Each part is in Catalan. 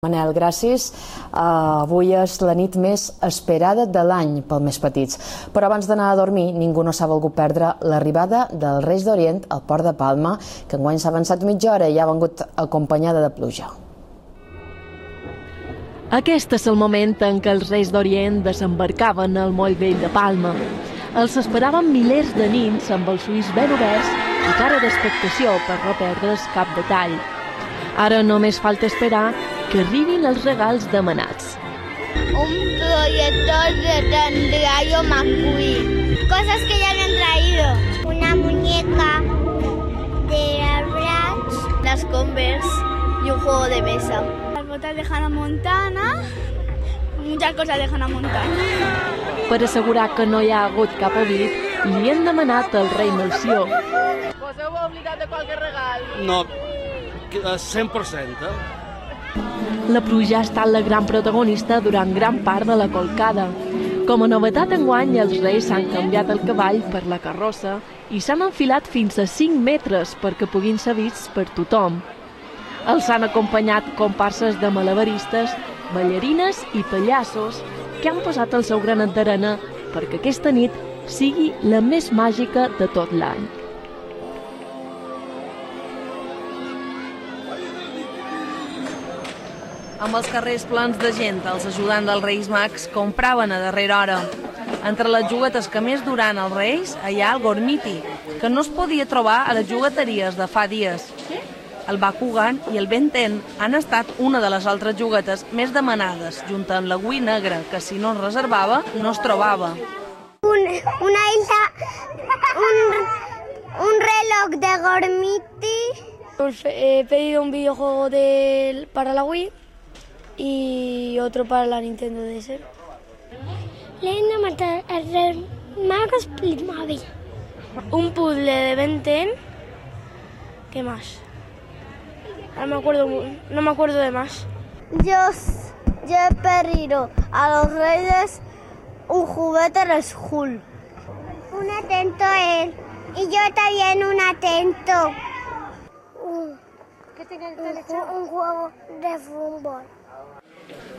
Manel, gràcies. Avui és la nit més esperada de l'any pels més petits. Però abans d'anar a dormir, ningú no s'ha volgut perdre l'arribada dels Reis d'Orient al Port de Palma, que enguany s'ha avançat mitja hora i ha vengut acompanyada de pluja. Aquest és el moment en què els Reis d'Orient desembarcaven al moll vell de Palma. Els esperaven milers de nins amb els ulls ben oberts i cara d'expectació per no perdre's cap detall. Ara només falta esperar que arribin els regals demanats. Un proyector de Rayo McQueen. Cosas que ya me han traído. Una muñeca de Bratz. Las Converse y un juego de mesa. Las botas de Hannah Montana. Muchas cosas de Hannah Montana. Per assegurar que no hi ha hagut cap oblit, li han demanat al rei Melcior. Vos heu oblidat de qualque regal? No, 100%. La pluja ha estat la gran protagonista durant gran part de la colcada. Com a novetat enguany, els reis s'han canviat el cavall per la carrossa i s'han enfilat fins a 5 metres perquè puguin ser vists per tothom. Els han acompanyat comparses de malabaristes, ballarines i pallassos que han posat el seu granet d'arena perquè aquesta nit sigui la més màgica de tot l'any. Amb els carrers plens de gent, els ajudants dels Reis Mags compraven a darrera hora. Entre les juguetes que més duran els Reis hi ha el Gormiti, que no es podia trobar a les jugueteries de fa dies. El Bakugan i el Ben 10 han estat una de les altres juguetes més demanades, junt amb la Wii negra, que si no es reservava, no es trobava. Una isla, un reloj de Gormiti. He pedido un videojuego para la Wii y otro para la Nintendo DS. Le han de matar al Rey Magos Playmobil. Un puzzle de Ben 10. ¿Qué más? No me acuerdo de más. Yo he pedido a los Reyes un juguete de Skull. Un atento él. Y yo también un atento. ¿Qué tenía Un juego de fútbol.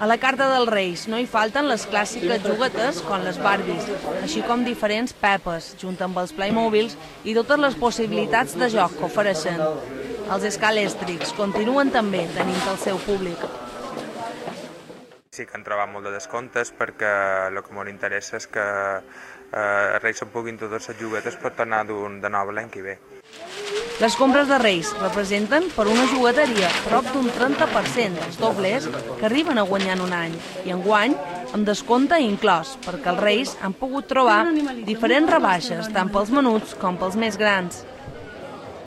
A la carta dels Reis no hi falten les clàssiques juguetes com les Barbies, així com diferents pepes, junt amb els Playmobils i totes les possibilitats de joc que ofereixen. Els escalèstrics continuen també tenint el seu públic. Sí que han trobat molt de descomptes perquè el que ens interessa és que els Reis se'n puguin totes les juguetes per tornar de nou l'any que ve. Les compres de Reis representen per una jugueteria prop d'un 30% dels doblers que arriben a guanyar en un any i enguany amb descompte inclòs perquè els Reis han pogut trobar diferents rebaixes tant pels menuts com pels més grans.